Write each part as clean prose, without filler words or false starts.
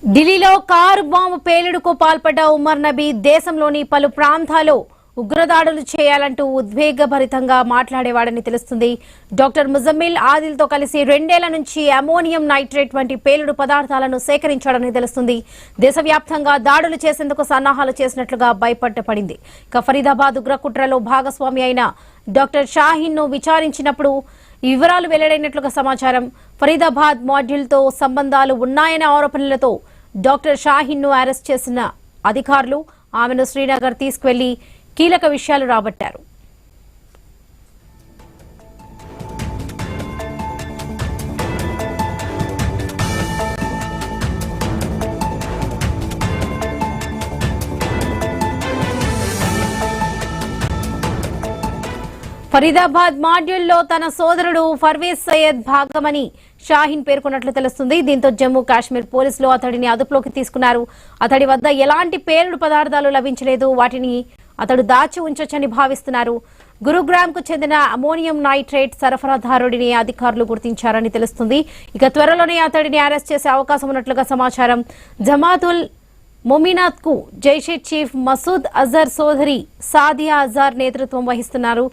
ఢిల్లీలో car bomb పేలుడుకు పాల్పడ్డ ఉమర్ నబీ దేశంలోని పలు ప్రాంతాల్లో ఉగ్రదాడులు చేయాలంటూ ఉద్వేగభరితంగా మాట్లాడేవాడని తెలుస్తుంది. డాక్టర్ ముజమ్మిల్ ఆదిల్తో కలిసి 2 ఏళ్ల నుంచి అమోనియం నైట్రేట్ వంటి పేలుడు పదార్థాలను సేకరించాడని తెలుస్తుంది. దేశవ్యాప్తంగా దాడులు చేసేందుకు సన్నాహాలు చేసినట్లుగా భయపడ్డపడింది. ఇక ఫరీదాబాద్ ఉగ్రకుట్రలో భాగస్వామి అయిన డాక్టర్ షాహీన్ ను విచారించినప్పుడు ఈ వివరాలు వెల్లడైనట్లుగా సమాచారం. ఫరీదాబాద్ మాడ్యూల్తో సంబంధాలు ఉన్నాయనే ఆరోపణలతో డాక్టర్ షాహీన్ ను అరెస్ట్ చేసిన అధికారులు ఆమెను శ్రీనగర్ తీసుకువెళ్లి కీలక విషయాలు రాబట్టారు. ఫరీదాబాద్ మాడ్యూల్లో తన సోదరుడు పర్వేజ్ సయ్యద్ భాగమని షాహీన్ పేర్కొన్నట్లు తెలుస్తుంది. దీంతో జమ్మూ కాశ్మీర్ పోలీసులు అతడిని అదుపులోకి తీసుకున్నారు. అతడి వద్ద ఎలాంటి పేలుడు పదార్థాలు లభించలేదు. వాటిని అతడు దాచి ఉంచొచ్చని భావిస్తున్నారు. గురుగ్రామ్ కు చెందిన అమోనియం నైట్రేట్ సరఫరాదారుడిని అధికారులు గుర్తించారని తెలుస్తుంది. ఇక త్వరలోనే అతడిని అరెస్ట్ చేసే అవకాశం ఉన్నట్లుగా సమాచారం. జమాతుల్ మొమినాత్ కు జైషే చీఫ్ మసూద్ అజర్ సోదరి సాదియా అజార్ నేతృత్వం వహిస్తున్నారు.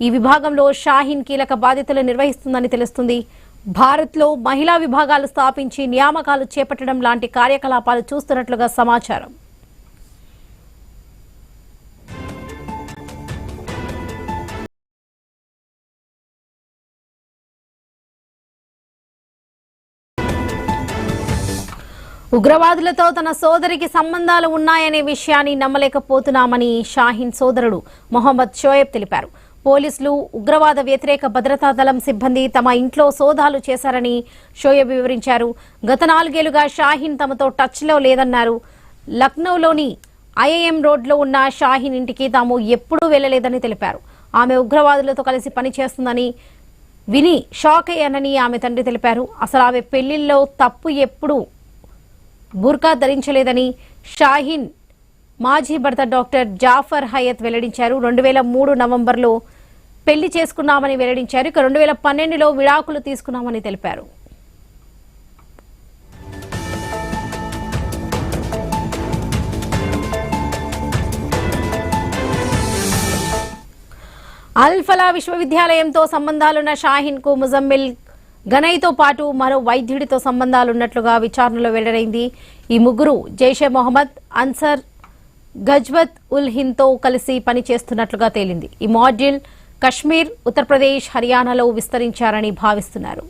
ఈ విభాగంలో షాహీన్ కీలక బాధ్యతలు నిర్వహిస్తుందని తెలుస్తుంది. భారత్లో మహిళా విభాగాలు స్థాపించి నియామకాలు చేపట్టడం లాంటి కార్యకలాపాలు చూస్తున్నట్లుగా సమాచారం. ఉగ్రవాదులతో తన సోదరికి సంబంధాలు ఉన్నాయనే విషయాన్ని నమ్మలేకపోతున్నామని షాహీన్ సోదరుడు మొహమ్మద్ షోయబ్ తెలిపారు. పోలీసులు, ఉగ్రవాద వ్యతిరేక భద్రతా దళం సిబ్బంది తమ ఇంట్లో సోదాలు చేశారని షోయబ్ వివరించారు. గత 4 ఏళ్లుగా షాహీన్ తమతో టచ్లో లేదన్నారు. లక్నోలోని ఐఐఎం రోడ్లో ఉన్న షాహీన్ ఇంటికి తాము ఎప్పుడూ వెళ్లలేదని తెలిపారు. ఆమె ఉగ్రవాదులతో కలిసి పనిచేస్తుందని విని షాక్ అయ్యానని ఆమె తండ్రి తెలిపారు. అసలు ఆమె పెళ్లిల్లో తప్పు ఎప్పుడూ బుర్కా ధరించలేదని షాహీన్ మాజీ భర్త డాక్టర్ జాఫర్ హయత్ వెల్లడించారు. 2003 నవంబర్లో పెళ్లి చేసుకున్నామని వెల్లడించారు. ఇక 2012లో విడాకులు తీసుకున్నామని తెలిపారు. అల్ ఫలా విశ్వవిద్యాలయంతో సంబంధాలున్న షాహీన్ కు ముజమ్మిల్ గనైతో పాటు మరో వైద్యుడితో సంబంధాలున్నట్లుగా విచారణలో వెల్లడైంది. ఈ ముగ్గురు జైషే మొహమ్మద్, అన్సర్ గజ్వత్ ఉల్ హింద్తో కలిసి పనిచేస్తున్నట్లుగా తేలింది. ఈ మాడ్యూల్ కశ్మీర్, ఉత్తరప్రదేశ్, హర్యానాలో విస్తరించారని భావిస్తున్నారు.